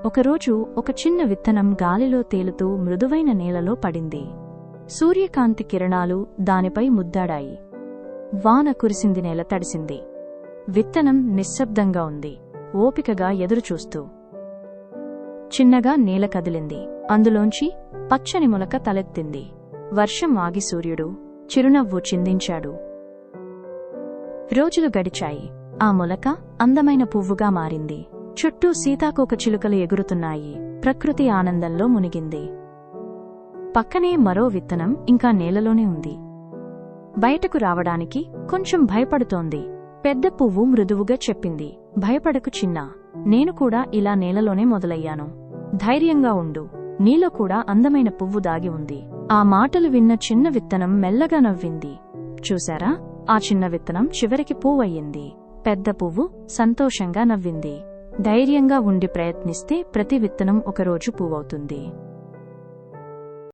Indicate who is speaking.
Speaker 1: ఒకరోజు ఒక చిన్న విత్తనం గాలిలో తేలుతూ మృదువైన నేలలో పడింది. సూర్యకాంతి కిరణాలు దానిపై ముద్దాడాయి. వాన కురిసింది, నేల తడిసింది. విత్తనం నిశ్శబ్దంగా ఉంది, ఓపికగా ఎదురుచూస్తూ. చిన్నగా నేల కదిలింది. అందులోంచి పచ్చని మొలక తలెత్తింది. వర్షం ఆగి సూర్యుడు చిరునవ్వు చిందించాడు. రోజులు గడిచాయి. ఆ మొలక అందమైన పువ్వుగా మారింది. చుట్టూ సీతాకోక చిలుకలు ఎగురుతున్నాయి. ప్రకృతి ఆనందంలో మునిగింది. పక్కనే మరో విత్తనం ఇంకా నేలలోనే ఉంది. బయటకు రావడానికి కొంచెం భయపడుతోంది. పెద్ద పువ్వు మృదువుగా చెప్పింది, భయపడకు చిన్నా, నేను కూడా ఇలా నేలలోనే మొదలయ్యాను. ధైర్యంగా ఉండు, నీలో కూడా అందమైన పువ్వు దాగి ఉంది. ఆ మాటలు విన్న చిన్న విత్తనం మెల్లగా నవ్వింది. చూశారా, ఆ చిన్న విత్తనం చివరికి పువ్వయ్యింది. పెద్ద పువ్వు సంతోషంగా నవ్వింది. ధైర్యంగా ఉండి ప్రయత్నిస్తే ప్రతి విత్తనం ఒకరోజు పువ్వవుతుంది.